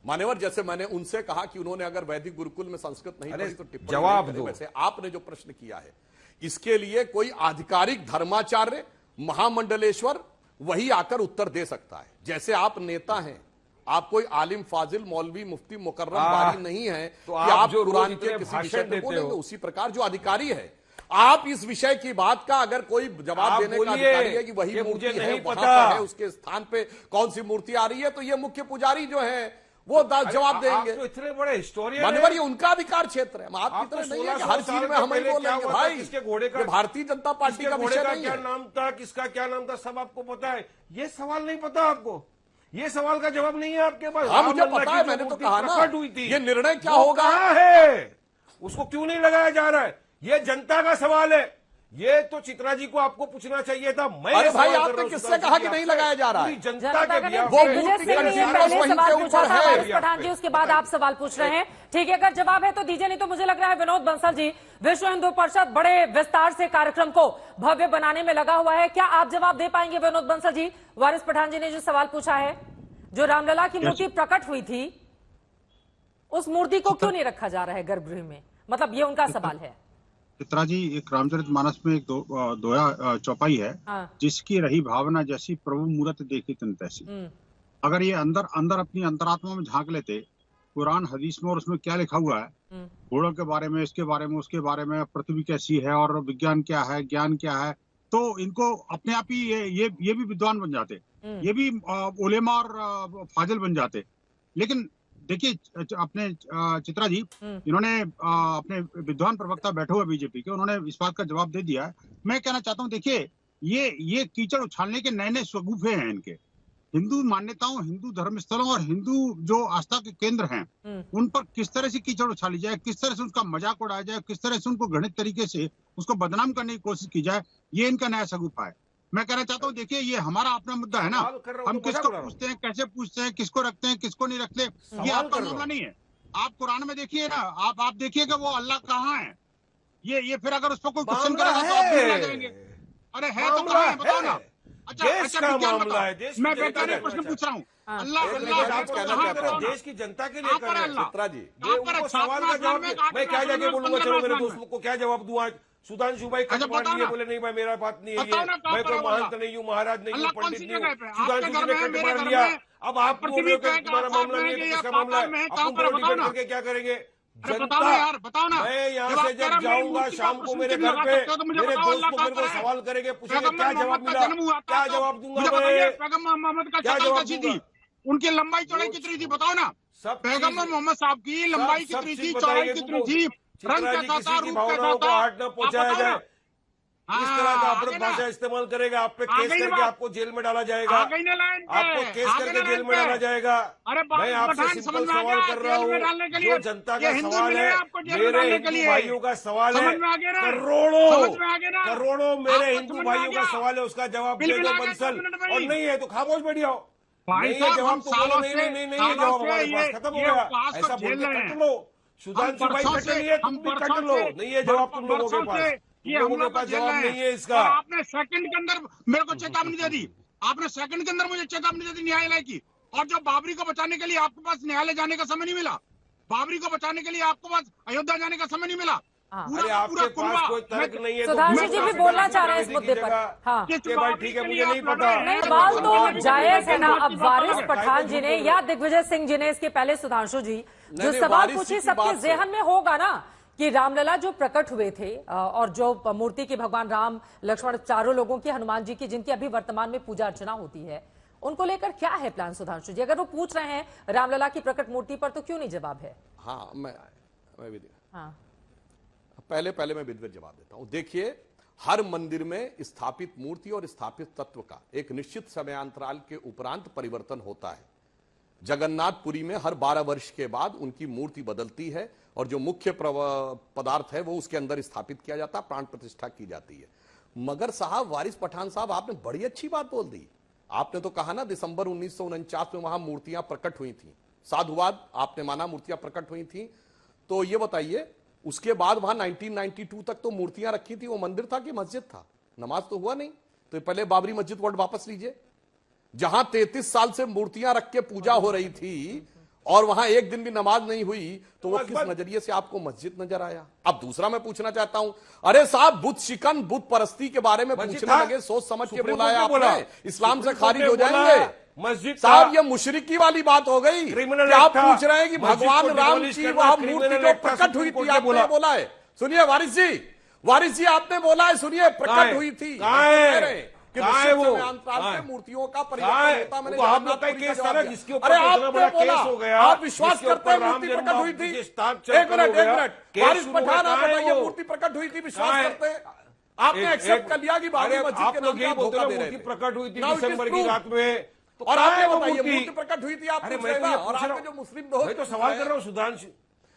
मान्यवर, जैसे मैंने उनसे कहा कि उन्होंने अगर वैदिक गुरुकुल में संस्कृत नहीं पढ़ी तो टिप्पणी जवाब नहीं दो। करें। वैसे आपने जो प्रश्न किया है इसके लिए कोई आधिकारिक धर्माचार्य, महामंडलेश्वर वही आकर उत्तर दे सकता है। जैसे आप नेता हैं, आप कोई आलिम, फाजिल, मौलवी, मुफ्ती, मुकर्रम बारी नहीं है तो कि आप आप जो कुरान रोज के इतने किसी भाषण विषय पे देते बोलेंगे। हो। उसी प्रकार जो अधिकारी है, आप इस विषय की बात का अगर कोई जवाब देने का अधिकारी है कि वही मूर्ति मुझे है, नहीं वहां पता पर है, उसके स्थान पे कौन सी मूर्ति आ रही है, तो ये मुख्य पुजारी जो है वो जवाब देंगे। आप तो इतने बड़े हिस्टोरियन मान्यवर, ये उनका अधिकार क्षेत्र है। आप आप की तरह तो नहीं है कि 1600 हर चीज में साल हम ही पहले क्या बोलेंगे। हुआ था, भाई, किसके घोड़े का ये भारतीय जनता पार्टी किसके का घोड़े विषय का नहीं क्या है। नाम था, किसका क्या नाम था, सब आपको पता है। ये सवाल नहीं पता आपको, ये सवाल का जवाब नहीं है आपके पास। हाँ, मुझे रामलला पता की है, जो मैंने तो मूर्ति कहा ना, प्रकट हुई थी, ये निर्णय क्या वो होगा? कहाँ है, उसको क्यों नहीं लगाया जा रहा है? ये जनता का सवाल है। ये तो चित्रा जी को आपको पूछना चाहिए था। मैं अरे ये भाई, सवाल कर आपने रहा हूं किससे सुधांशु कहा जी कि नहीं आपसे। लगाया जा रहा है? पूरी जनता के बिहाफ वो पे मूर्ति सिंह का ने निशान पहले वहीं सवाल के पूछा ऊपर था है। वारिस पठान जी, उसके बाद आप सवाल पूछ रहे हैं। ठीक है, अगर जवाब है तो दीजिए, नहीं तो मुझे लग रहा है विनोद बंसल जी, विश्व हिंदू परिषद बड़े विस्तार से कार्यक्रम को भव्य बनाने में लगा हुआ है। क्या आप जवाब दे पाएंगे विनोद बंसल जी? वारिस पठान जी ने जो सवाल पूछा है, जो रामलला की मूर्ति प्रकट हुई थी, उस मूर्ति को क्यों नहीं रखा जा रहा है गर्भगृह में? मतलब ये उनका सवाल है। चित्रा जी, एक रामचरितमानस में एक दोया चौपाई है, हाँ। जिसकी रही भावना जैसी प्रभु मूरत देखी तन तैसी। अगर ये अंदर अंदर अपनी अंतरात्मा में झांक लेते, कुरान हदीस में और उसमें क्या लिखा हुआ है, घोड़ों के बारे में, इसके बारे में, उसके बारे में, पृथ्वी कैसी है और विज्ञान क्या है, ज्ञान क्या है, तो इनको अपने आप ही ये भी विद्वान बन जाते, ये भी उलेमा और फाजिल बन जाते। लेकिन देखिए अपने चित्रा जी, इन्होंने अपने विद्वान प्रवक्ता बैठे हुए बीजेपी के, उन्होंने इस बात का जवाब दे दिया है। मैं कहना चाहता हूँ, देखिए ये कीचड़ उछालने के नए नए स्वगुफे हैं इनके। हिंदू मान्यताओं, हिंदू धर्म स्थलों और हिंदू जो आस्था के केंद्र हैं, उन पर किस तरह से कीचड़ उछाली जाए, किस तरह से उनका मजाक उड़ाया जाए, किस तरह से उनको घृणित तरीके से उसको बदनाम करने की कोशिश की जाए, ये इनका नया सगुफा है। मैं कहना चाहता हूँ, देखिए ये हमारा अपना मुद्दा है ना, हम किसको पूछते हैं, कैसे पूछते हैं, किसको रखते हैं, किसको नहीं रखते, ये आपका मामला नहीं है। आप कुरान में देखिए ना, आप देखिए कि वो अल्लाह कहाँ है। ये फिर अगर उस पर कोई क्वेश्चन करेगा तो आप भी लग जाएंगे। अरे है तो कहाँ है, बताओ ना। अच्छा, विज्ञान बताओ। मैं वैज्ञानिक प्रश्न पूछ रहा हूँ। अल्लाह देश की जनता के लिए कर रहे हैं चित्रा जी। उनको सवाल का जवाब, मैं क्या जाके बोलूंगा? चलो मेरे दोस्त लोग को क्या जवाब दूं आज? सुधांशु भाई कट मान लिए, बोले नहीं भाई मेरा बात नहीं है ये, मैं कोई महंत नहीं हूँ, महाराज नहीं हूँ, पंडित नहीं हूँ। सुधांशु जी ने कट मान लिया। अब आप बोल रहे हो कि तुम्हारा मामला नहीं है, तो किसका मामला है? आप डिबेट करके क्या करेंगे? जनता, मैं यहाँ से जब जाऊंगा शाम को मेरे घर पे, मेरे दोस्त को मेरे को सवाल करेंगे, पूछेंगे क्या जवाब मिला, क्या जवाब दूंगा मैं? पैगम्बर मोहम्मद का क्या शक्ल जवाब कैसी दूंगा? थी, उनकी लंबाई चौड़ाई कितनी थी, बताओ ना। पैगम्बर मोहम्मद साहब की लंबाई कितनी थी, चौड़ाई कितनी थी, रंग कैसा था, रूप कैसा था, हाथ न पहुंचाया जाए, इस तरह का अपराध भाषा इस्तेमाल करेगा, आप पे केस करके आपको जेल में डाला जाएगा, आपको केस करके जेल में डाला जाएगा। मैं आपसे सिंपल सवाल कर रहा हूँ, जो जनता का सवाल है, मेरे हिंदू भाइयों का सवाल है, करोड़ों मेरे हिंदू भाइयों का सवाल है, उसका जवाब दे दो बंसल। और नहीं है तो खामोश बैठ जाओ। नहीं है जवाब तो बोलो, नहीं है जवाब, हमारे पास खत्म हो गया, ऐसा बोल के कट लो। सुधांशु भाई कट लिए, तुम भी कट लो, नहीं है जवाब तुम लोगों के पास, तुम लोगों के पास जवाब नहीं है इसका। आपने सेकंड के अंदर मेरे को चेतावनी दे दी, आपने सेकंड के अंदर मुझे चेतावनी दे दी न्यायालय की। और जो बाबरी को बचाने के लिए आपके पास न्यायालय जाने का समय नहीं मिला, बाबरी को बचाने के लिए आपके पास अयोध्या जाने का समय नहीं मिला। अरे आपके पास कोई तर्क नहीं है, सुधांशु जी भी बोलना चाह रहे हैं इस मुद्दे पर। हाँ, भाई ठीक है, मुझे नहीं पता। नहीं, सवाल तो जायज है ना। अब वारिस पठान जी ने या दिग्विजय सिंह जी ने, इसके पहले सुधांशु जी, जो सवाल पूछे सबके जहन में होगा ना कि रामलला जो प्रकट हुए थे और जो मूर्ति की भगवान राम, लक्ष्मण, चारों लोगों की, हनुमान जी की, जिनकी अभी वर्तमान में पूजा अर्चना होती है, उनको लेकर क्या है प्लान? सुधांशु जी, अगर वो पूछ रहे हैं रामलला की प्रकट मूर्ति पर, तो क्यों नहीं जवाब है? हाँ, मैं पहले मैं विधिवत जवाब देता हूं। देखिए, हर मंदिर में स्थापित मूर्ति और स्थापित तत्व का एक निश्चित समयांतराल के उपरांत परिवर्तन होता है। जगन्नाथपुरी में हर 12 वर्ष के बाद उनकी मूर्ति बदलती है और जो मुख्य पदार्थ है वो उसके अंदर स्थापित किया जाता है, प्राण प्रतिष्ठा की जाती है। मगर साहब, वारिस पठान साहब, आपने बड़ी अच्छी बात बोल दी। आपने तो कहा ना, दिसंबर 1949 में वहां मूर्तियां प्रकट हुई थी, साधुवाद आपने माना, मूर्तियां प्रकट हुई थी। तो ये बताइए, उसके बाद वहां 1992 तक तो मूर्तियां रखी थी, वो मंदिर था कि मस्जिद था? नमाज तो हुआ नहीं। तो पहले बाबरी मस्जिद वर्ड वापस लीजिए, जहां 33 साल से मूर्तियां रख के पूजा हो रही थी, और वहां एक दिन भी नमाज नहीं हुई तो वो किस नजरिए से आपको मस्जिद नजर आया? अब दूसरा मैं पूछना चाहता हूं, अरे साहब बुत शिकन बुत परस्ती के बारे में पूछने लगे, सोच समझ के बोला है आपने, इस्लाम से खारिज हो जाएंगे। मस्जिद साहब ये मुशरिकी वाली बात हो गई कि आप पूछ रहे हैं कि भगवान राम की वह मूर्ति जो प्रकट हुई थी, आपने बोला है। सुनिए वारिस जी आपने बोला है, सुनिए प्रकट हुई थी कि मूर्तियों का परिवर्तन होता। मैंने आप लोग का केस था ना जिसके ऊपर इतना बड़ा केस हो गया, आप विश्वास करते हैं मूर्ति प्रकट हुई थी? एक मिनट वारिस पठान आप बताइए, मूर्ति प्रकट हुई थी, विश्वास करते हैं? आपने एक्सेप्ट कर लिया कि बाबरी मस्जिद के नाम पे धोखा दे रहे थे। प्रकट हुई थी दिसंबर की रात में, और आपने बताइए मूर्ति प्रकट हुई थी, आप और आपके जो मुस्लिम लोग, मैं तो सवाल कर रहा हूँ सुधांशु,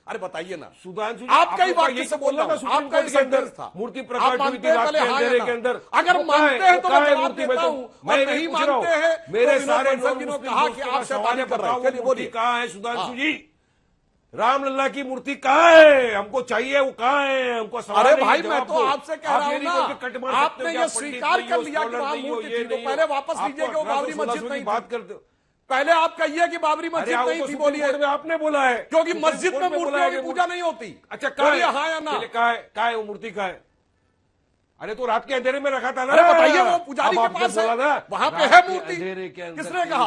अरे बताइए ना सुधांशु, आपका ही वाक्य से बोल रहा हूं, आपका ही सेंटेंस था, मूर्ति प्रकट हुई थी रात के अंधेरे के अंदर। अगर मानते हैं तो मैं जवाब देता हूं, मैं और नहीं मानते हैं मेरे तो सारे जिन्होंने कहा कि आप शैतानी कर रहे हैं। चलिए बोलिए कहाँ है सुधांशु जी? रामलला की मूर्ति कहाँ है? हमको चाहिए, वो कहाँ है? हमको सवाल। अरे भाई मैं तो आपसे कह रहा हूँ ना, आपने ये स्वीकार कर लिया कि वहां मूर्ति थी, तो पहले वापस लीजिए कि वो बाबरी मस्जिद नहीं बात करते हो। पहले आप कहिए कि बाबरी मस्जिद नहीं थी, बोलिए। आपने बोला है क्योंकि मस्जिद में मूर्तियों की पूजा नहीं होती। अच्छा कहाँ है? हाँ या ना? कहाँ है वो मूर्ति? कहाँ है? अरे तो रात के अंधेरे में रखा था ना। अरे बताइए वो पुजारी के पास है, वहां पे है मूर्ति, किसने कहा?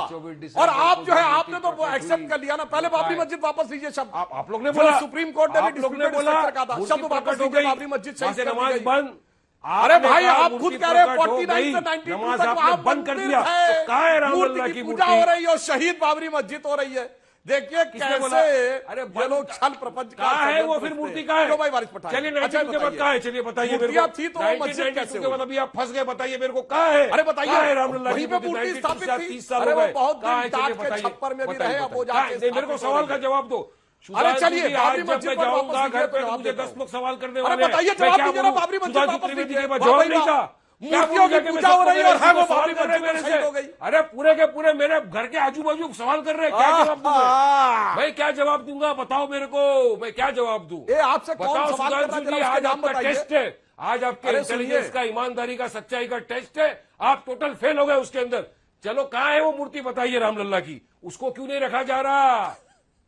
और आप जो है आपने तो एक्सेप्ट कर लिया ना, पहले बाबरी मस्जिद वापस लीजिए शब्द। आप लोग ने बोला, सुप्रीम कोर्ट ने भी बोला शब्द वापस लीजिए, बाबरी मस्जिद सही नमाज बंद। अरे भाई आप खुद कह रहे हैं 49 से 92 तक वहां बंद कर दिया, कहाँ है मूर्ति की पूजा हो रही है और शहीद बाबरी मस्जिद हो रही है। देखिए कैसे अरे ये लोग छल प्रपंच कहाँ है वो? फिर मूर्ति कहाँ है? भाई वारिस पठान, चलिए 92 के बाद कहाँ है? चलिए बताइए मेरे को। थी तो मस्जिद कैसे हुई? अभी आप फंस गए, बताइए मेरे को कहाँ है? अरे बताइए रामलला वहीं पे मूर्ति स्थापित थी। 30 साल अरे हो वो गए, बहुत दिन टाट के छप्पर में भी रहे, अब वो जाके मेरे को सवाल का जवाब दो। अरे चलिए बाबरी मस्जिद पर जाऊंगा वापस घर पे, लीजिए, मुझे 10 लोग सवाल करने अरे वाले हैं। बताइए जवाब दीजिए ना, बाबरी मस्जिद वापस लीजिए। जवाब नहीं था, मूर्तियों की पूजा हो रही है और है वो बाबरी मस्जिद में शहीद हो गई। अरे पूरे के पूरे मेरे घर के आजू बाजू सवाल कर रहे हैं, क्या जवाब दूंगा मैं? क्या जवाब दूंगा बताओ मेरे को, मैं क्या जवाब दूं? आपसे कौन सवाल कर रहा है? आज आपका टेस्ट है, आज आपके इंटेलिजेंस का, ईमानदारी का, सच्चाई का टेस्ट है। आप टोटल फेल हो गए उसके अंदर। चलो कहाँ है वो मूर्ति बताइए रामलला की? उसको क्यों नहीं रखा जा रहा?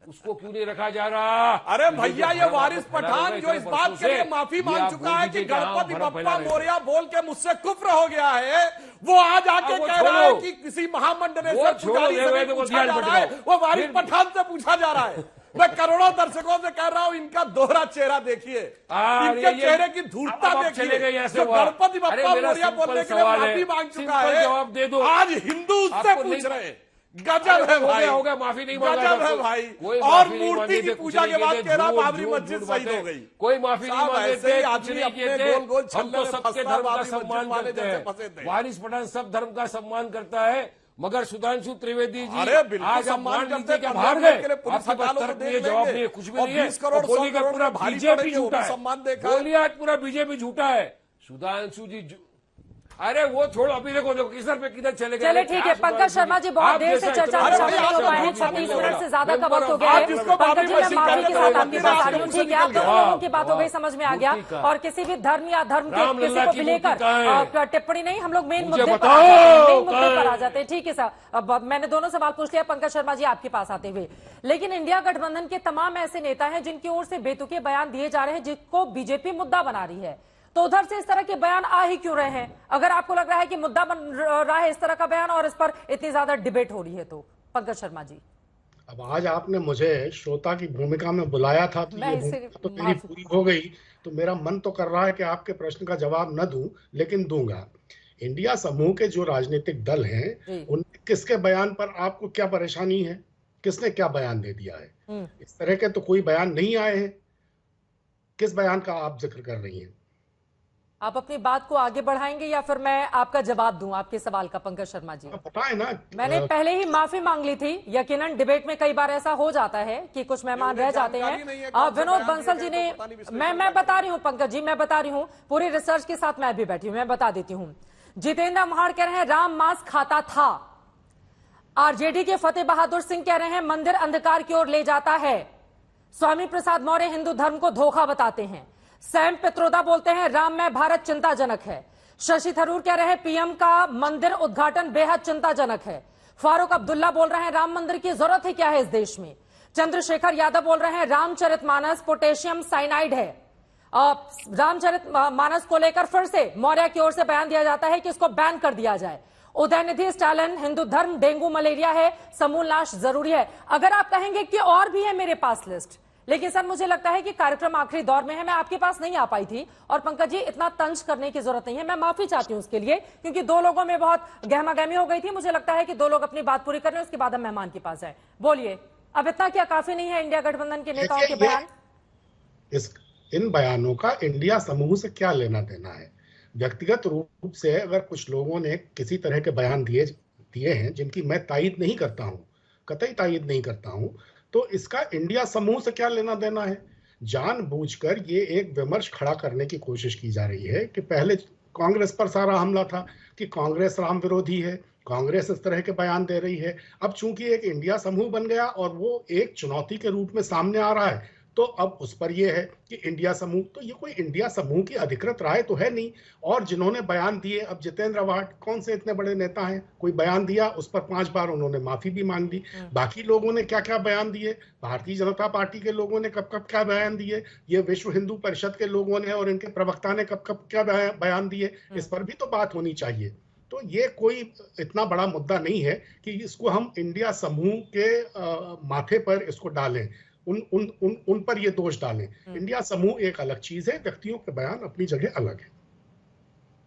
उसको क्यों नहीं रखा जा रहा? अरे भैया ये वारिस पठान जो इस बात के लिए माफी मांग चुका है कि गणपति बप्पा मोरया बोल के मुझसे कुफ्र हो गया है, वो आज आके कह रहा है कि किसी महामंडलेश्वर पुजारी से पूछा जा रहा है, वो वारिस पठान से पूछा जा रहा है। मैं करोड़ों दर्शकों से कह रहा हूँ, इनका दोहरा चेहरा देखिए, इनके चेहरे की धूर्तता देखिए। जो गणपति बप्पा मोरया बोलने के लिए माफी मांग चुका है, जवाब दे दो। आज हिंदू उससे पूछ रहे हैं। गजब है भाई, हो गया, माफी नहीं मांगा, गजब है भाई। और मूर्ति की पूजा के बाद कह रहा बाबरी मस्जिद शहीद हो गई। कोई माफी नहीं मांगे थे, आदमी अपने गोल गोल हम तो सबके धर्म का सम्मान करते हैं। वारिस पठान सब धर्म का सम्मान करता है, मगर सुधांशु त्रिवेदी जी आज सम्मान करते क्या बाहर गए? आपके पास तर्क नहीं है, जवाब नहीं है, कुछ भी नहीं है। बोलिए का पूरा बीजेपी झूठा है, बोलिए आज पूरा बीजेपी झूठा है। सुधांशु जी अरे वो छोड़ो, अभी देखो किधर पे किधर चले गए। चले ठीक है पंकज शर्मा जी, बहुत देर से चर्चा में शामिल हो पाए हैं, 36 मिनट से ज्यादा का वक्त हो गया है। पंकज जी मैं माफी के साथ आपके पास आ रही हूँ, ठीक है आप दोनों लोगों की बात हो गई, समझ में आ गया। और किसी भी धर्म या धर्म के किसी को भी लेकर टिप्पणी नहीं, हम लोग मेन मुद्दे पर आ जाते हैं। ठीक है सर, अब मैंने दोनों सवाल पूछ लिया। पंकज शर्मा जी आपके पास आते हुए, लेकिन इंडिया गठबंधन के तमाम ऐसे नेता हैं जिनकी ओर से बेतुके बयान दिए जा रहे हैं जिसको बीजेपी मुद्दा बना रही है, तो उधर से इस तरह के बयान आ ही क्यों रहे हैं? अगर आपको लग रहा है कि मुद्दा बन रहा है इस तरह का बयान और इस पर इतनी ज्यादा डिबेट हो रही है, तो पंकज शर्मा जी। अब आज आपने मुझे श्रोता की भूमिका में बुलाया था, तो ये भूमिका तो मेरी पूरी हो गई, तो मेरा मन तो कर रहा है कि आपके प्रश्न का जवाब न दूं, लेकिन दूंगा। इंडिया समूह के जो राजनीतिक दल हैं, उन किसके बयान पर आपको क्या परेशानी है? किसने क्या बयान दे दिया है? इस तरह के तो कोई बयान नहीं आए हैं। किस बयान का आप जिक्र कर रही हैं? आप अपनी बात को आगे बढ़ाएंगे या फिर मैं आपका जवाब दूं आपके सवाल का? पंकज शर्मा जी पता है ना, मैंने पहले ही माफी मांग ली थी। यकीनन डिबेट में कई बार ऐसा हो जाता है कि कुछ मेहमान रह जाते हैं। विनोद बंसल जी ने, मैं बता रही हूँ पंकज जी, मैं बता रही हूँ, पूरी रिसर्च के साथ मैं भी बैठी हूँ, मैं बता देती हूँ। जितेंद्र अम्हाड़ कह रहे हैं राम मांस खाता था। आरजेडी के फतेह बहादुर सिंह कह रहे हैं मंदिर अंधकार की ओर ले जाता है। स्वामी प्रसाद मौर्य हिंदू धर्म को धोखा बताते हैं। सैम पित्रोदा बोलते हैं राम में भारत चिंताजनक है। शशि थरूर कह रहे हैं पीएम का मंदिर उद्घाटन बेहद चिंताजनक है। फारूक अब्दुल्ला बोल रहे हैं राम मंदिर की जरूरत ही क्या है इस देश में। चंद्रशेखर यादव बोल रहे हैं रामचरितमानस पोटेशियम साइनाइड है। रामचरितमानस को लेकर फिर से मौर्य की ओर से बयान दिया जाता है कि इसको बैन कर दिया जाए। उदयनिधि स्टालिन हिंदू धर्म डेंगू मलेरिया है, समूल नाश जरूरी है। अगर आप कहेंगे कि और भी है मेरे पास लिस्ट, लेकिन सर मुझे लगता है कि कार्यक्रम आखिरी दौर में है, मैं आपके पास नहीं आ पाई थी। और पंकज जी, इतना तंज करने की जरूरत नहीं है, मैं माफी चाहती हूं उसके लिए, क्योंकि दो लोगों में बहुत गहमागहमी हो गई थी। मुझे लगता है कि दो लोग अपनी बात पूरी कर लें, उसके बाद हम मेहमान के पास आए। बोलिए, अब इतना क्या काफी नहीं है इंडिया गठबंधन के नेताओं के बयान? इन बयानों का इंडिया समूह से क्या लेना देना है? व्यक्तिगत रूप से अगर कुछ लोगों ने किसी तरह के बयान दिए हैं जिनकी मैं तायीद नहीं करता हूं, कतई तायीद नहीं करता हूं, तो इसका इंडिया समूह से क्या लेना देना है? जानबूझकर ये एक विमर्श खड़ा करने की कोशिश की जा रही है कि पहले कांग्रेस पर सारा हमला था कि कांग्रेस राम विरोधी है, कांग्रेस इस तरह के बयान दे रही है। अब चूंकि एक इंडिया समूह बन गया और वो एक चुनौती के रूप में सामने आ रहा है, तो अब उस पर यह है कि इंडिया समूह, तो ये कोई इंडिया समूह की अधिकृत राय तो है नहीं। और जिन्होंने बयान दिए, अब जितेंद्र आव्हाड कौन से इतने बड़े नेता हैं, कोई बयान दिया उस पर 5 बार उन्होंने माफी भी मांग दी। बाकी लोगों ने क्या क्या बयान दिए, भारतीय जनता पार्टी के लोगों ने कब कब क्या बयान दिए, ये विश्व हिंदू परिषद के लोगों ने और इनके प्रवक्ता ने कब कब क्या बयान दिए, इस पर भी तो बात होनी चाहिए। तो ये कोई इतना बड़ा मुद्दा नहीं है कि इसको हम इंडिया समूह के माथे पर इसको डालें, उन पर ये दोष डालें। इंडिया समूह एक अलग चीज है, व्यक्तियों के बयान अपनी जगह अलग है।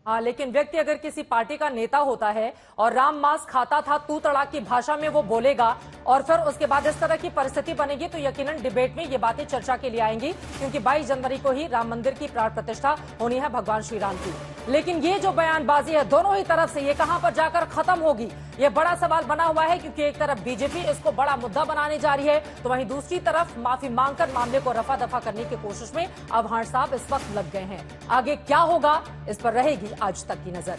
हाँ, लेकिन व्यक्ति अगर किसी पार्टी का नेता होता है और राम मांस खाता था तू तड़ाक की भाषा में वो बोलेगा और फिर उसके बाद इस तरह की परिस्थिति बनेगी, तो यकीनन डिबेट में ये बातें चर्चा के लिए आएंगी, क्योंकि 22 जनवरी को ही राम मंदिर की प्राण प्रतिष्ठा होनी है भगवान श्री राम की। लेकिन ये जो बयानबाजी है दोनों ही तरफ से, ये कहां पर जाकर खत्म होगी, ये बड़ा सवाल बना हुआ है। क्योंकि एक तरफ बीजेपी इसको बड़ा मुद्दा बनाने जा रही है, तो वहीं दूसरी तरफ माफी मांगकर मामले को रफा दफा करने की कोशिश में आव्हाड साहब इस वक्त लग गए हैं। आगे क्या होगा, इस पर रहेगी आज तक की नजर।